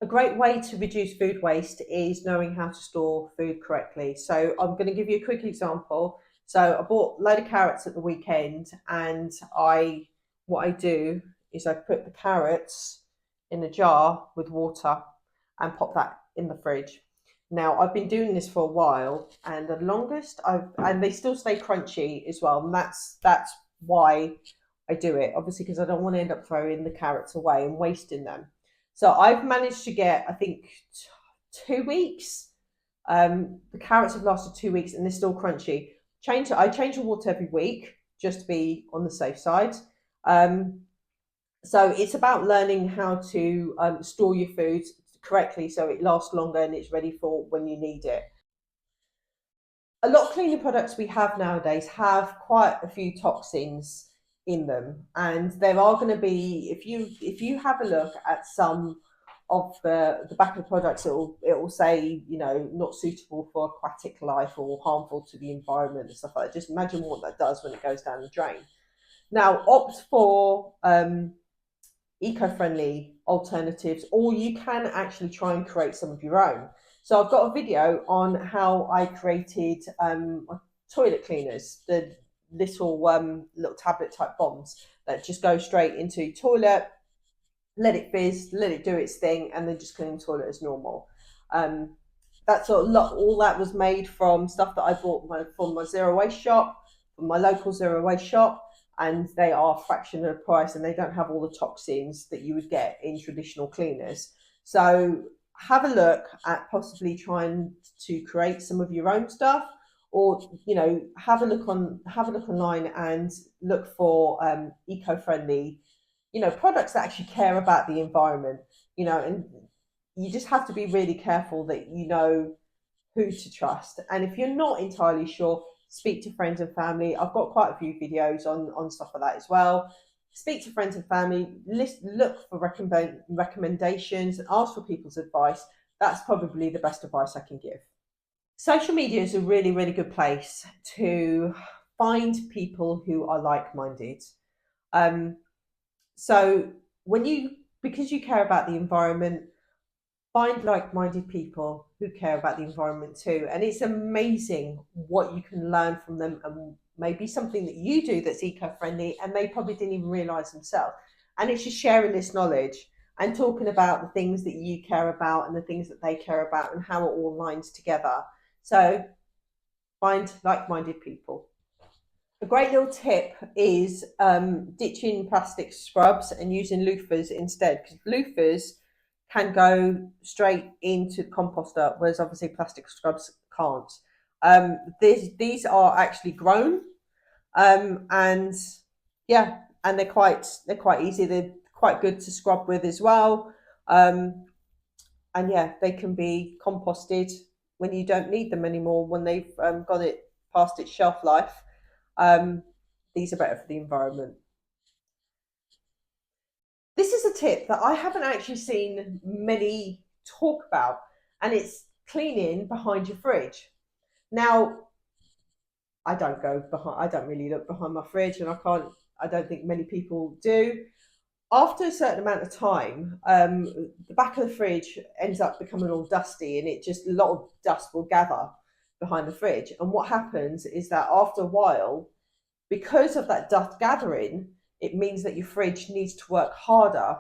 A great way to reduce food waste is knowing how to store food correctly. So I'm going to give you a quick example. So I bought a load of carrots at the weekend, and I what I do is I put the carrots in a jar with water and pop that in the fridge. Now I've been doing this for a while, and the longest I've and they still stay crunchy as well, and that's why I do it. Obviously, because I don't want to end up throwing the carrots away and wasting them. So I've managed to get, I think, 2 weeks. The carrots have lasted 2 weeks and they're still crunchy. I change the water every week just to be on the safe side. Um, so it's about learning how to store your food correctly so it lasts longer and it's ready for when you need it. A lot of cleaning products we have nowadays have quite a few toxins in them, and there are going to be, if you have a look at some of the back of the products, it will say, not suitable for aquatic life or harmful to the environment and stuff like that. Just imagine what that does when it goes down the drain. Now opt for eco-friendly alternatives, or you can actually try and create some of your own. So I've got a video on how I created toilet cleaners, the little tablet type bombs that just go straight into toilet, let it fizz, let it do its thing, and then just clean the toilet as normal. Um, that's all that was made from stuff that I bought from my zero waste shop, from my local zero waste shop, and they are a fraction of the price, and they don't have all the toxins that you would get in traditional cleaners. So have a look at possibly trying to create some of your own stuff, or have a look online and look for eco-friendly products that actually care about the environment. And you just have to be really careful that you know who to trust. And if you're not entirely sure, speak to friends and family. I've got quite a few videos on stuff like that as well. Speak to friends and family, look for recommendations, and ask for people's advice. That's probably the best advice I can give. Social media is a really, really good place to find people who are like-minded. Um, so when you because you care about the environment, find like-minded people who care about the environment too, and it's amazing what you can learn from them, and maybe something that you do that's eco-friendly and they probably didn't even realize themselves. And it's just sharing this knowledge and talking about the things that you care about and the things that they care about and how it all lines together. So find like-minded people. A great little tip is ditching plastic scrubs and using loofahs instead, because loofahs can go straight into the composter, whereas obviously plastic scrubs can't. These are actually grown, and yeah, and they're quite easy. They're quite good to scrub with as well, and yeah, they can be composted when you don't need them anymore, when they've got it past its shelf life. Um, these are better for the environment. This is a tip that I haven't actually seen many talk about, and it's cleaning behind your fridge. Now, I don't really look behind my fridge, and I don't think many people do. After a certain amount of time, the back of the fridge ends up becoming all dusty, and a lot of dust will gather behind the fridge. And what happens is that after a while, because of that dust gathering, it means that your fridge needs to work harder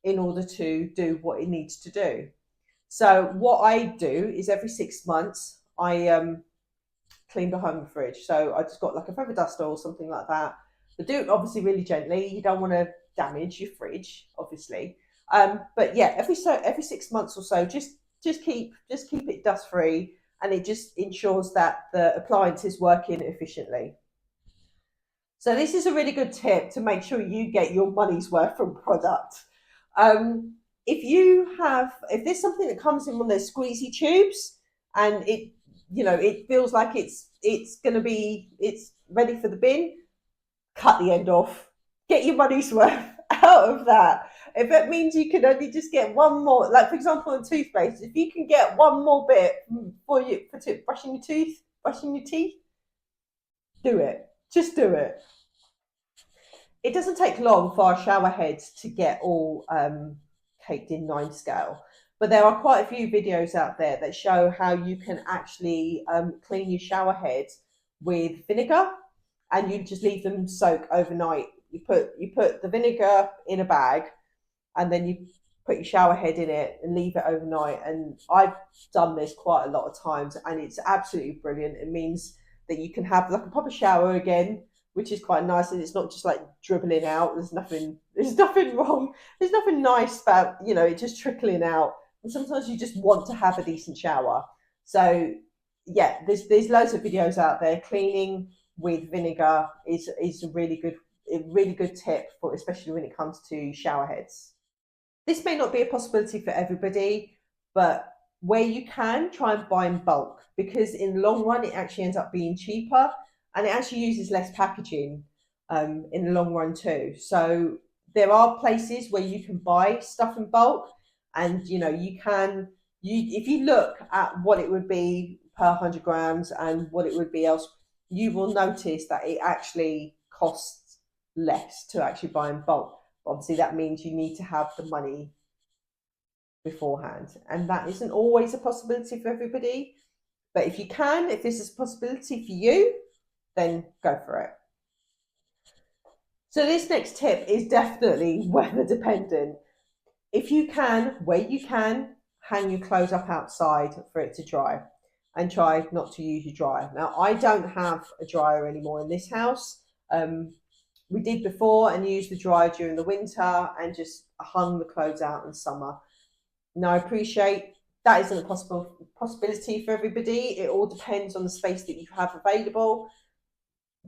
in order to do what it needs to do. So what I do is every 6 months I clean behind the fridge. So I just got like a feather duster or something like that. But do it obviously really gently. You don't want to damage your fridge, obviously. But yeah, every 6 months or so, just keep it dust free, and it just ensures that the appliance is working efficiently. So this is a really good tip to make sure you get your money's worth from product. Um, if there's something that comes in one of those squeezy tubes, and it feels like it's ready for the bin, cut the end off. Get your money's worth out of that. If it means you can only just get one more, like for example, on toothpaste, if you can get one more bit for brushing your teeth, do it. Just do it. It doesn't take long for our shower heads to get all caked in limescale. But there are quite a few videos out there that show how you can actually clean your shower heads with vinegar, and you just leave them soak overnight. You put the vinegar in a bag, and then you put your shower head in it and leave it overnight. And I've done this quite a lot of times, and it's absolutely brilliant. It means that you can have like a proper shower again, which is quite nice, and it's not just like dribbling out. There's nothing wrong. There's nothing nice about it just trickling out. And sometimes you just want to have a decent shower. So yeah, there's loads of videos out there. Cleaning with vinegar is a really good tip for, especially when it comes to shower heads. This may not be a possibility for everybody, but where you can, try and buy in bulk, because in the long run it actually ends up being cheaper, and it actually uses less packaging in the long run too. So there are places where you can buy stuff in bulk, and you if you look at what it would be per 100 grams and what it would be else, you will notice that it actually costs less to actually buy in bulk. Obviously, that means you need to have the money beforehand, and that isn't always a possibility for everybody. But if you can, if this is a possibility for you, then go for it. So, this next tip is definitely weather dependent. If you can, where you can, hang your clothes up outside for it to dry, and try not to use your dryer. Now, I don't have a dryer anymore in this house. We did before and used the dryer during the winter and just hung the clothes out in summer. Now, I appreciate that isn't a possibility for everybody. It all depends on the space that you have available.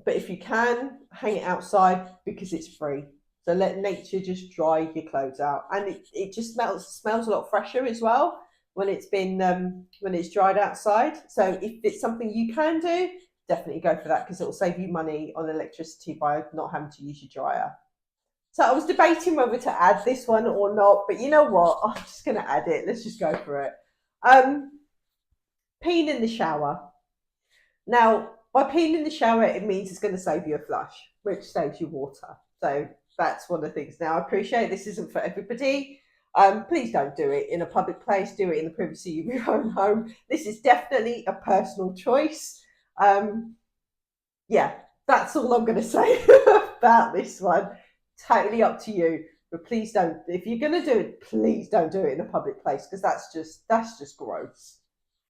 But if you can, hang it outside because it's free. So let nature just dry your clothes out, and it just smells a lot fresher as well when it's dried outside. So if it's something you can do, definitely go for that, because it will save you money on electricity by not having to use your dryer. So I was debating whether to add this one or not, but you know what? I'm just going to add it. Let's just go for it. Um, Peeing in the shower. Now, by peeing in the shower, it means it's going to save you a flush, which saves you water. So that's one of the things. Now, I appreciate this isn't for everybody. Please don't do it in a public place. Do it in the privacy of your own home. This is definitely a personal choice. Yeah, that's all I'm going to say about this one. Totally up to you. But please don't. If you're going to do it, please don't do it in a public place, because that's just gross.